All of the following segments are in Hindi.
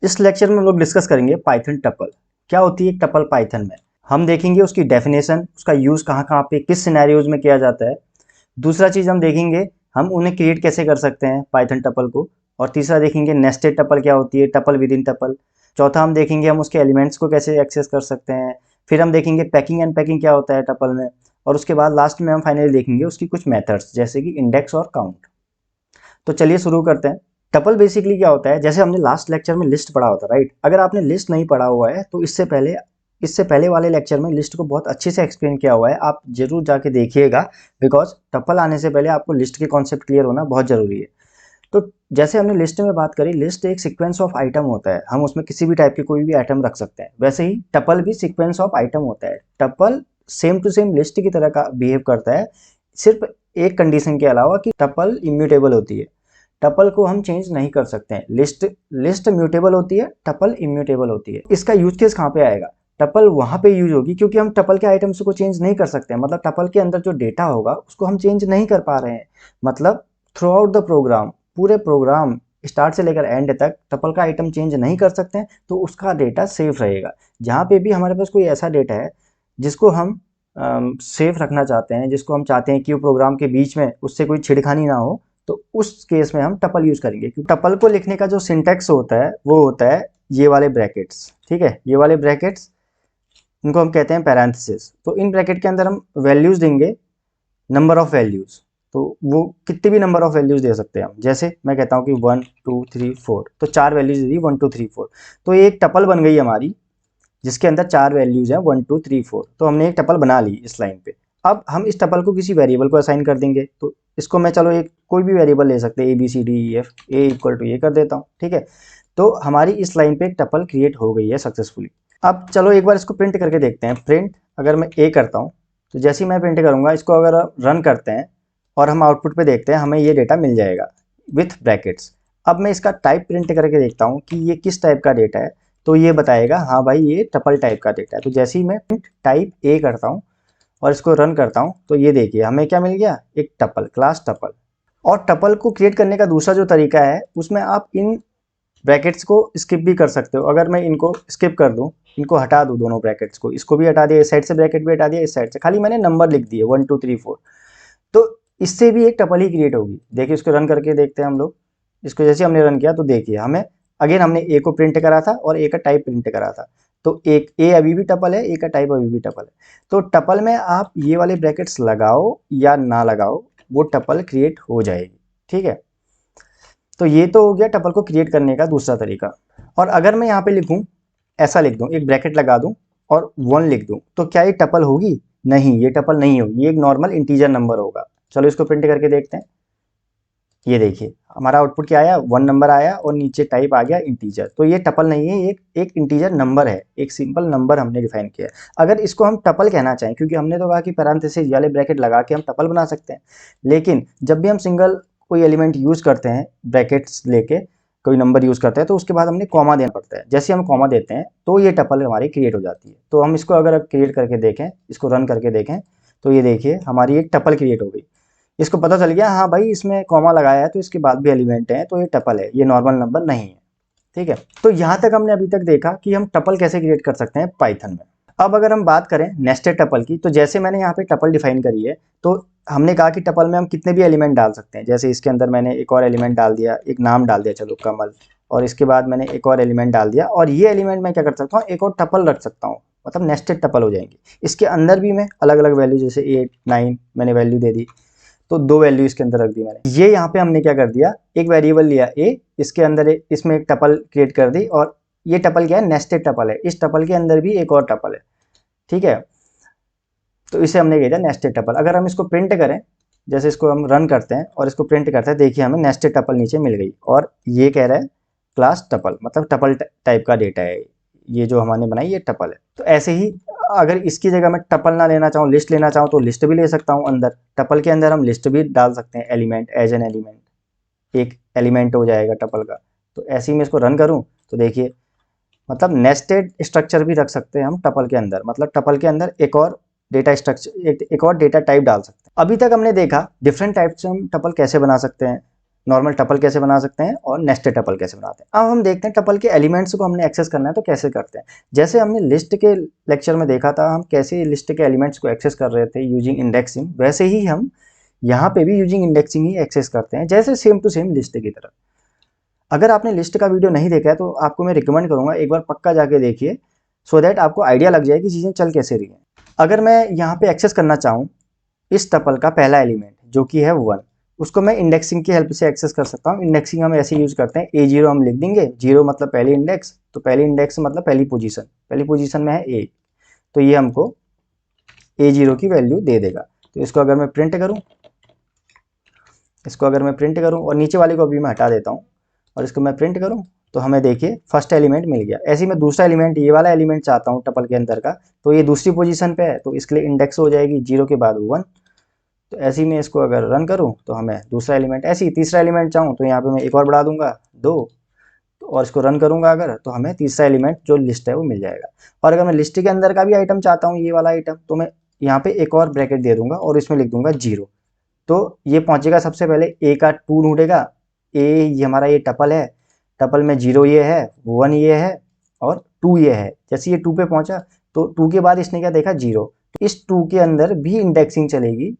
इस लेक्चर में हम लोग डिस्कस करेंगे पाइथन टपल। क्या होती है टपल पाइथन में, हम देखेंगे उसकी डेफिनेशन, उसका यूज़ कहाँ कहाँ पे किस सिनेरियोज में किया जाता है। दूसरा चीज़ हम देखेंगे हम उन्हें क्रिएट कैसे कर सकते हैं पाइथन टपल को। और तीसरा देखेंगे नेस्टेड टपल क्या होती है, टपल विद इन टपल। चौथा हम देखेंगे हम उसके एलिमेंट्स को कैसे एक्सेस कर सकते हैं। फिर हम देखेंगे पैकिंग एंड पैकिंग क्या होता है टपल में। और उसके बाद लास्ट में हम फाइनली देखेंगे उसकी कुछ मेथड्स जैसे कि इंडेक्स और काउंट। तो चलिए शुरू करते हैं। टपल बेसिकली क्या होता है, जैसे हमने लास्ट लेक्चर में लिस्ट पढ़ा होता है, राइट। अगर आपने लिस्ट नहीं पढ़ा हुआ है तो इससे पहले वाले लेक्चर में लिस्ट को बहुत अच्छे से एक्सप्लेन किया हुआ है, आप जरूर जाके देखिएगा। बिकॉज टपल आने से पहले आपको लिस्ट के कॉन्सेप्ट क्लियर होना बहुत जरूरी है। तो जैसे हमने लिस्ट में बात करी, लिस्ट एक सीक्वेंस ऑफ आइटम होता है, हम उसमें किसी भी टाइप के कोई भी आइटम रख सकते हैं। वैसे ही टपल भी सीक्वेंस ऑफ आइटम होता है। Tuple same to same list की तरह का बिहेव करता है, सिर्फ एक कंडीशन के अलावा कि टपल इम्यूटेबल होती है। टपल को हम चेंज नहीं कर सकते हैं। लिस्ट म्यूटेबल होती है, टपल इम्यूटेबल होती है। इसका यूज केस कहाँ पे आएगा, टपल वहां पे यूज होगी क्योंकि हम टपल के आइटम्स को चेंज नहीं कर सकते हैं। मतलब टपल के अंदर जो डेटा होगा उसको हम चेंज नहीं कर पा रहे हैं। मतलब थ्रू आउट द प्रोग्राम, पूरे प्रोग्राम स्टार्ट से लेकर एंड तक टपल का आइटम चेंज नहीं कर सकते हैं, तो उसका डेटा सेफ रहेगा। जहाँ पे भी हमारे पास कोई ऐसा डेटा है जिसको हम सेफ रखना चाहते हैं, जिसको हम चाहते हैं कि वो प्रोग्राम के बीच में उससे कोई छिड़खानी ना हो, तो उस केस में हम टपल यूज करेंगे। क्योंकि टपल को लिखने का जो सिंटैक्स होता है वो होता है ये वाले ब्रैकेट्स, ठीक है। ये वाले ब्रैकेट्स, इनको हम कहते हैं पैरेंथेसिस। तो इन ब्रैकेट के अंदर हम वैल्यूज देंगे, नंबर ऑफ वैल्यूज। तो वो कितने भी नंबर ऑफ वैल्यूज दे सकते हैं हम। जैसे मैं कहता हूँ कि 1 2 3 4, तो 4 वैल्यूज दे दी 1 2 3 4। तो ये एक टपल बन गई हमारी जिसके अंदर 4 वैल्यूज हैं 1 2 3 4। तो हमने एक टपल बना ली इस लाइन पे। अब हम इस टपल को किसी वेरिएबल को असाइन कर देंगे। तो इसको मैं चलो एक कोई भी वेरिएबल ले सकते हैं, A B C D E F, A equal to ये कर देता हूँ, ठीक है। तो हमारी इस लाइन पे एक टपल क्रिएट हो गई है सक्सेसफुली। अब चलो एक बार इसको प्रिंट करके देखते हैं। प्रिंट अगर मैं ए करता हूँ तो जैसे ही मैं प्रिंट करूँगा, इसको अगर रन करते हैं और हम आउटपुट पे देखते हैं, हमें ये डेटा मिल जाएगा विथ ब्रैकेट्स। अब मैं इसका टाइप प्रिंट करके देखता हूँ कि ये किस टाइप का डेटा है। तो ये बताएगा हाँ भाई ये टपल टाइप का डेटा है। तो जैसे ही मैं टाइप ए करता हूँ और इसको रन करता हूँ तो ये देखिए हमें क्या मिल गया, एक टपल, क्लास टपल। और टपल को क्रिएट करने का दूसरा जो तरीका है, उसमें आप इन ब्रैकेट्स को स्किप भी कर सकते हो। अगर मैं इनको स्किप कर दूं, इनको हटा दूं, दोनों ब्रैकेट्स को, इसको भी हटा दिया, इस साइड से ब्रैकेट भी हटा दिया, इस साइड से खाली मैंने नंबर लिख दिए 1 2 3 4, तो इससे भी एक टपल ही क्रिएट होगी। देखिए इसको रन करके देखते हैं हम लोग। इसको जैसे हमने रन किया तो देखिए हमें अगेन हमने ए को प्रिंट करा था और ए का टाइप प्रिंट करा था। तो एक ए अभी भी टपल है, ए का टाइप अभी भी टपल है। तो टपल में आप ये वाले ब्रैकेट्स लगाओ या ना लगाओ, वो टपल क्रिएट हो जाएगी, ठीक है। तो ये तो हो गया टपल को क्रिएट करने का दूसरा तरीका। और अगर मैं यहाँ पे लिखूँ, ऐसा लिख दूँ, एक ब्रैकेट लगा दूँ और 1 लिख दूँ, तो क्या ये टपल होगी? नहीं, ये टपल नहीं होगी, ये एक नॉर्मल इंटीजर नंबर होगा। चलो इसको प्रिंट करके देखते हैं। ये देखिए हमारा आउटपुट क्या आया, 1 नंबर आया और नीचे टाइप आ गया इंटीजर। तो ये टपल नहीं है, एक इंटीजर नंबर है, एक सिंपल नंबर हमने डिफाइन किया है। अगर इसको हम टपल कहना चाहें, क्योंकि हमने तो कहा कि पैरेंथेसिस वाले ब्रैकेट लगा के हम टपल बना सकते हैं, लेकिन जब भी हम सिंगल कोई एलिमेंट यूज करते हैं, ब्रैकेट्स लेके कोई नंबर यूज करते हैं, तो उसके बाद हमने कॉमा देना पड़ता है। जैसे हम कॉमा देते हैं तो ये टपल हमारी क्रिएट हो जाती है। तो हम इसको अगर क्रिएट करके देखें, इसको रन करके देखें, तो ये देखिए हमारी एक टपल क्रिएट हो गई। इसको पता चल गया हाँ भाई इसमें कॉमा लगाया है तो इसके बाद भी एलिमेंट है, तो ये टपल है, ये नॉर्मल नंबर नहीं है, ठीक है। तो यहाँ तक हमने अभी तक देखा कि हम टपल कैसे क्रिएट कर सकते हैं पाइथन में। अब अगर हम बात करें नेस्टेड टपल की, तो जैसे मैंने यहाँ पे टपल डिफाइन करी है, तो हमने कहा कि टपल में हम कितने भी एलिमेंट डाल सकते हैं। जैसे इसके अंदर मैंने एक और एलिमेंट डाल दिया, एक नाम डाल दिया, चलो कमल, और इसके बाद मैंने एक और एलिमेंट डाल दिया, और ये एलिमेंट मैं क्या कर सकता हूँ, एक और टपल रख सकता हूँ, मतलब नेस्टेड टपल हो जाएंगे। इसके अंदर भी मैं अलग अलग वैल्यू, जैसे 8 9 मैंने वैल्यू दे दी, तो 2 वैल्यू इसके अंदर रख दी मैंने। ये यहाँ पे हमने क्या कर दिया, एक वेरिएबल लिया ए, इसके अंदर इसमें एक टपल क्रिएट कर दी, और ये टपल क्या है, नेस्टेड टपल है। इस टपल के अंदर भी एक और टपल है, ठीक है। तो इसे हमने कह दिया नेस्टेड टपल। अगर हम इसको प्रिंट करें, जैसे इसको हम रन करते हैं और इसको प्रिंट करते हैं, देखिए हमें नेस्टेड टपल नीचे मिल गई, और ये कह रहा है क्लास टपल, मतलब टपल टाइप का डेटा है, ये जो हमने बनाई ये टपल है। तो ऐसे ही अगर इसकी जगह मैं टपल ना लेना चाहूँ, लिस्ट लेना चाहूँ, तो लिस्ट भी ले सकता हूँ। अंदर टपल के अंदर हम लिस्ट भी डाल सकते हैं, एलिमेंट, एज एन एलिमेंट, एक एलिमेंट हो जाएगा टपल का। तो ऐसे ही मैं इसको रन करूँ तो देखिए, मतलब नेस्टेड स्ट्रक्चर भी रख सकते हैं हम टपल के अंदर, मतलब टपल के अंदर एक और डेटा स्ट्रक्चर, एक और डेटा टाइप डाल सकते हैं। अभी तक हमने देखा डिफरेंट टाइप से हम टपल कैसे बना सकते हैं, नॉर्मल टपल कैसे बना सकते हैं और नेस्टेड टपल कैसे बनाते हैं। अब हम देखते हैं टपल के एलिमेंट्स को हमने एक्सेस करना है तो कैसे करते हैं। जैसे हमने लिस्ट के लेक्चर में देखा था हम कैसे लिस्ट के एलिमेंट्स को एक्सेस कर रहे थे यूजिंग इंडेक्सिंग, वैसे ही हम यहाँ पे भी यूजिंग इंडेक्सिंग ही एक्सेस करते हैं, जैसे सेम टू सेम लिस्ट की तरह। अगर आपने लिस्ट का वीडियो नहीं देखा है तो आपको मैं रिकमेंड करूँगा एक बार पक्का जाके देखिए, सो दैट आपको आइडिया लग जाए कि चीज़ें चल कैसे रही हैं। अगर मैं यहाँ पे एक्सेस करना चाहूँ इस टपल का पहला एलिमेंट जो कि है 1, उसको मैं इंडेक्सिंग की हेल्प से एक्सेस कर सकता हूँ। इंडेक्सिंग हम ऐसे यूज करते हैं, A0 हम लिख देंगे, 0 मतलब पहली इंडेक्स, तो पहली इंडेक्स मतलब पहली पोजीशन में है A, तो ये हमको A0 की वैल्यू दे देगा। तो इसको अगर मैं प्रिंट करूँ, और नीचे वाले को अभी मैं हटा देता हूँ और इसको मैं प्रिंट करूँ तो हमें देखिए फर्स्ट एलिमेंट मिल गया। ऐसे ही मैं दूसरा एलिमेंट, ये वाला एलिमेंट चाहता हूँ टपल के अंदर का, तो ये दूसरी पोजीशन पे है तो इसके लिए इंडेक्स हो जाएगी 0 के बाद 1। तो ऐसे ही मैं इसको अगर रन करूँ तो हमें दूसरा एलिमेंट, ऐसे ही तीसरा एलिमेंट चाहूँ तो यहाँ पे मैं एक और बढ़ा दूंगा 2, और इसको रन करूंगा अगर तो हमें तीसरा एलिमेंट जो लिस्ट है वो मिल जाएगा। और अगर मैं लिस्ट के अंदर का भी आइटम चाहता हूँ, ये वाला आइटम, तो मैं यहाँ पे एक और ब्रैकेट दे दूंगा और इसमें लिख दूंगा 0। तो ये पहुंचेगा सबसे पहले ए का 2 ढूंढेगा। ये हमारा ये टपल है, टपल में 0 ये है, 1 ये है और 2 ये है। जैसे ये 2 पे पहुंचा तो 2 के बाद इसने क्या देखा 0, तो इस 2 के अंदर भी इंडेक्सिंग चलेगी,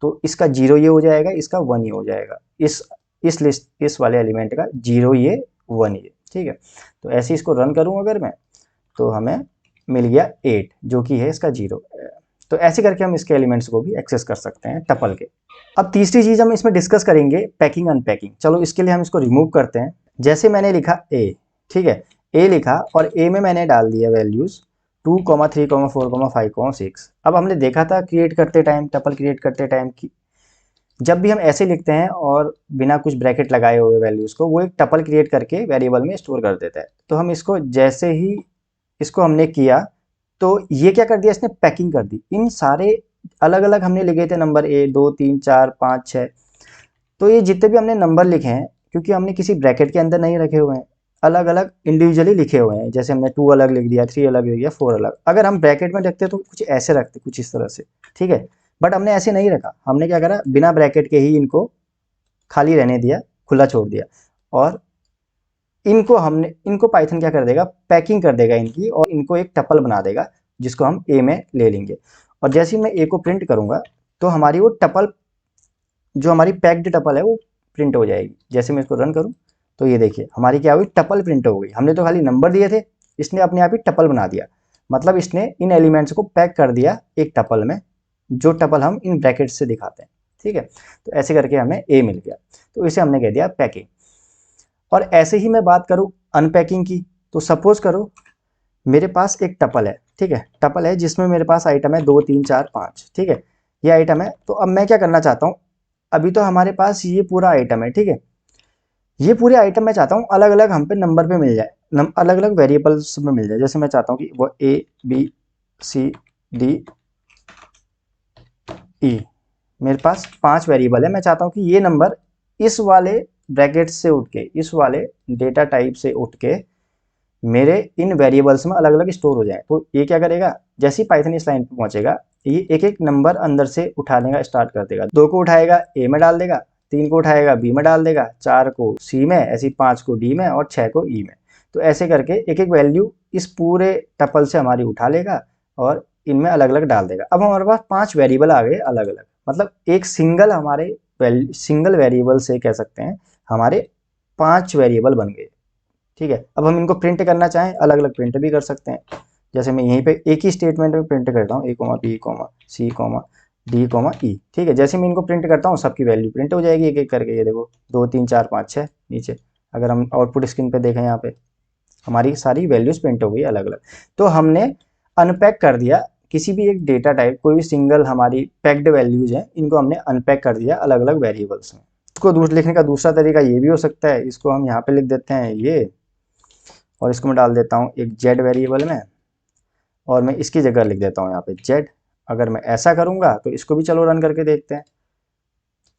तो इसका 0 ये हो जाएगा, इसका 1 ये हो जाएगा, इस लिस्ट इस वाले एलिमेंट का 0 ये 1 ये, ठीक है। तो ऐसे इसको रन करूँ अगर मैं तो हमें मिल गया 8 जो कि है इसका 0। तो ऐसे करके हम इसके एलिमेंट्स को भी एक्सेस कर सकते हैं टपल के। अब तीसरी चीज हम इसमें डिस्कस करेंगे पैकिंग अनपैकिंग। चलो इसके लिए हम इसको रिमूव करते हैं। जैसे मैंने लिखा ए, ठीक है, ए लिखा और ए में मैंने डाल दिया वैल्यूज 2, 3, 4, 5, 6। अब हमने देखा था क्रिएट करते टाइम, टपल क्रिएट करते टाइम की जब भी हम ऐसे लिखते हैं और बिना कुछ ब्रैकेट लगाए हुए वैल्यूज को, वो एक टपल क्रिएट करके वेरिएबल में स्टोर कर देता है। तो हम इसको जैसे ही इसको हमने किया तो ये क्या कर दिया, इसने पैकिंग कर दी। इन सारे अलग अलग हमने लिखे थे नंबर 1, 2, 3, 4, 5, 6, तो ये जितने भी हमने नंबर लिखे हैं क्योंकि हमने किसी ब्रैकेट के अंदर नहीं रखे हुए हैं, अलग अलग इंडिविजुअली लिखे हुए हैं। जैसे हमने 2 अलग लिख दिया, 3 अलग लिख दिया, 4 अलग। अगर हम ब्रैकेट में रखते तो कुछ ऐसे रखते, कुछ इस तरह से, ठीक है। बट हमने ऐसे नहीं रखा, हमने क्या करा, बिना ब्रैकेट के ही इनको खाली रहने दिया, खुला छोड़ दिया। और इनको पाइथन क्या कर देगा, पैकिंग कर देगा इनकी, और इनको एक टपल बना देगा जिसको हम ए में ले लेंगे। और जैसे ही मैं ए को प्रिंट करूंगा तो हमारी वो टपल, जो हमारी पैक्ड टपल है वो प्रिंट हो जाएगी। जैसे मैं इसको रन करूं तो ये देखिए हमारी क्या हुई, टपल प्रिंट हो गई। हमने तो खाली नंबर दिए थे, इसने अपने आप ही टपल बना दिया। मतलब इसने इन एलिमेंट्स को पैक कर दिया एक टपल में, जो टपल हम इन ब्रैकेट से दिखाते हैं, ठीक है। तो ऐसे करके हमें ए मिल गया, तो इसे हमने कह दिया पैकिंग। और ऐसे ही मैं बात करूं अनपैकिंग की, तो सपोज करो मेरे पास एक टपल है, ठीक है, टपल है जिसमें मेरे पास आइटम है 2, 3, 4, 5, ठीक है, ये आइटम है। तो अब मैं क्या करना चाहता हूँ, अभी तो हमारे पास ये पूरा आइटम है, ठीक है, ये पूरे आइटम मैं चाहता हूँ अलग अलग हम पे नंबर पे मिल जाए, अलग अलग वेरिएबल्स में मिल जाए। जैसे मैं चाहता हूँ कि वो A, B, C, D, E, मेरे पास 5 वेरिएबल है। मैं चाहता हूँ कि ये नंबर इस वाले ब्रैकेट से उठ के, इस वाले डेटा टाइप से उठ के मेरे इन वेरिएबल्स में अलग अलग स्टोर हो जाए। तो ये क्या करेगा, जैसे ही पाइथन इस लाइन पे पहुंचेगा, ये एक एक नंबर अंदर से उठाने का स्टार्ट कर देगा। 2 को उठाएगा ए में डाल देगा, 3 को उठाएगा बी में डाल देगा, 4 को सी में, ऐसी 5 को डी में और 6 को ई में। तो ऐसे करके एक एक वैल्यू इस पूरे टपल से हमारी उठा लेगा और इनमें अलग अलग डाल देगा। अब हमारे पास 5 वेरिएबल आ गए अलग अलग, मतलब एक सिंगल वेरिएबल से कह सकते हैं हमारे 5 वेरिएबल बन गए, ठीक है। अब हम इनको प्रिंट करना चाहें अलग अलग प्रिंट भी कर सकते हैं। जैसे मैं यहीं पे एक ही स्टेटमेंट में प्रिंट करता हूँ, A, B, C, D, E, ठीक है। जैसे मैं इनको प्रिंट करता हूँ सबकी वैल्यू प्रिंट हो जाएगी एक एक करके। ये देखो 2, 3, 4, 5, 6 नीचे, अगर हम आउटपुट स्क्रीन पे देखें यहाँ पे हमारी सारी वैल्यूज प्रिंट हो गई अलग अलग। तो हमने अनपैक कर दिया किसी भी एक डेटा टाइप, कोई भी सिंगल हमारी पैक्ड वैल्यूज हैं, इनको हमने अनपैक कर दिया अलग अलग वेरिएबल्स में। इसको लिखने का दूसरा तरीका ये भी हो सकता है, इसको हम यहाँ पे लिख देते हैं ये, और इसको मैं डाल देता हूँ एक जेड वेरिएबल में, और मैं इसकी जगह लिख देता हूँ यहाँ पे जेड। अगर मैं ऐसा करूँगा तो इसको भी चलो रन करके देखते हैं,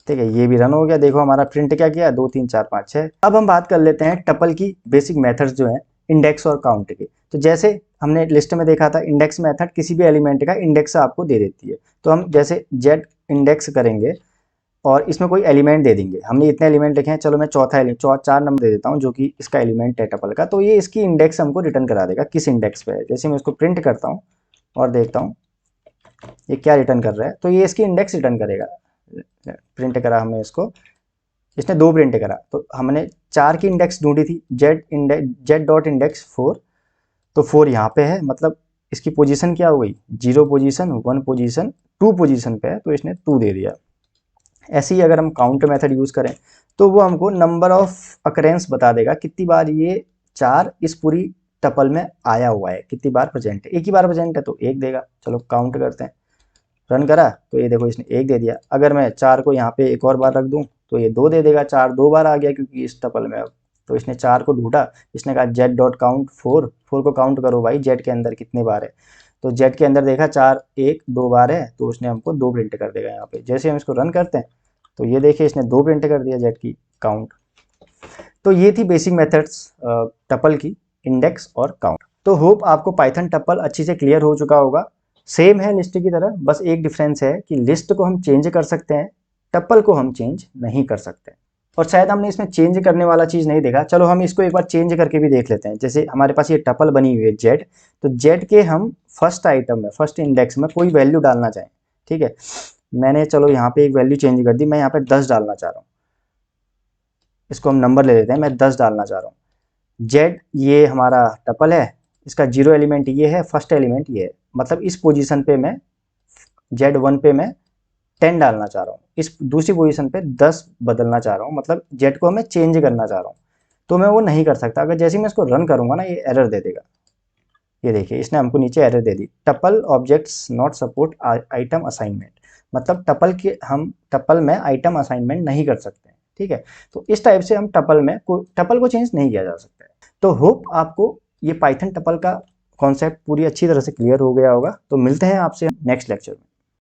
ठीक है। ये भी रन हो गया, देखो हमारा प्रिंट क्या किया, 2, 3, 4, 5, 6। अब हम बात कर लेते हैं टपल की बेसिक मेथड्स जो हैं इंडेक्स और काउंट की। तो जैसे हमने लिस्ट में देखा था, इंडेक्स मेथड किसी भी एलिमेंट का इंडेक्स आपको दे देती है। तो हम जैसे जेड इंडेक्स करेंगे और इसमें कोई एलिमेंट दे देंगे। हमने इतने एलिमेंट लिखे हैं, चलो मैं चौथा एलिमेंट 4 नंबर दे देता हूँ जो कि इसका एलिमेंट है टपल का। तो ये इसकी इंडेक्स हमको रिटर्न करा देगा किस इंडेक्स पे है। जैसे मैं इसको प्रिंट करता हूँ और देखता हूँ ये क्या रिटर्न कर रहा है, तो ये इसकी इंडेक्स रिटर्न करेगा। प्रिंट करा हमने इसको, इसने 2 प्रिंट करा, तो हमने 4 की इंडेक्स ढूंढी थी, जेड डॉट इंडेक्स 4, तो 4 यहाँ पे है, मतलब इसकी पोजीशन क्या हो गई, 0 पोजीशन, 1 पोजीशन, 2 पोजीशन पे है, तो इसने 2 दे दिया। ऐसे ही अगर हम काउंट मेथड यूज़ करें तो वो हमको नंबर ऑफ अकरेंस बता देगा, कितनी बार ये 4 इस पूरी टपल में आया हुआ है, कितनी बार प्रेजेंट है। एक ही बार प्रेजेंट है तो 1 देगा। चलो काउंट करते हैं, रन करा तो ये देखो इसने 1 दे दिया। अगर मैं 4 को यहाँ पे एक और बार रख दूँ तो ये 2 दे देगा, 4 2 बार आ गया क्योंकि इस टपल में। अब तो इसने 4 को ढूंढा, इसने कहा जेड डॉट काउंट 4, 4 को काउंट करो भाई जेड के अंदर कितने बार है। तो जेड के अंदर देखा 4 1 2 बार है, तो उसने हमको 2 प्रिंट कर देगा यहाँ पे। जैसे हम इसको रन करते हैं तो ये देखिए इसने 2 प्रिंट कर दिया जेड की काउंट। तो ये थी बेसिक मेथड्स टपल की, इंडेक्स और काउंट। तो होप आपको पाइथन टपल अच्छी से क्लियर हो चुका होगा। सेम है लिस्ट की तरह, बस एक डिफरेंस है कि लिस्ट को हम चेंज कर सकते हैं, टपल को हम चेंज नहीं कर सकते। और शायद हमने इसमें चेंज करने वाला चीज़ नहीं देखा। चलो हम इसको एक बार चेंज करके भी देख लेते हैं। जैसे हमारे पास ये टपल बनी हुई है जेड, तो जेड के हम फर्स्ट आइटम में, फर्स्ट इंडेक्स में कोई वैल्यू डालना चाहें, ठीक है। मैंने चलो यहाँ पे एक वैल्यू चेंज कर दी, मैं यहाँ पे 10 डालना चाह रहा हूँ। इसको हम नंबर ले लेते हैं, मैं 10 डालना चाह रहा हूँ। जेड ये हमारा टपल है, इसका 0 एलिमेंट ये है, फर्स्ट एलिमेंट ये है, मतलब इस पोजीशन पे मैं जेड 1 पे मैं 10 डालना चाह रहा हूँ, इस दूसरी पोजीशन पे 10 बदलना चाह रहा हूँ, मतलब जेड को मैं चेंज करना चाह रहा हूँ। तो मैं वो नहीं कर सकता। अगर जैसे ही मैं इसको रन करूँगा ना, ये एरर दे देगा। ये देखिए इसने हमको नीचे error they the, tuple objects not support item assignment, मतलब टपल में आइटम असाइनमेंट नहीं कर सकते हैं, ठीक है। तो इस टाइप से हम टपल को चेंज नहीं किया जा सकता है। तो होप आपको ये पाइथन टपल का कॉन्सेप्ट पूरी अच्छी तरह से क्लियर हो गया होगा। तो मिलते हैं आपसे नेक्स्ट लेक्चर में।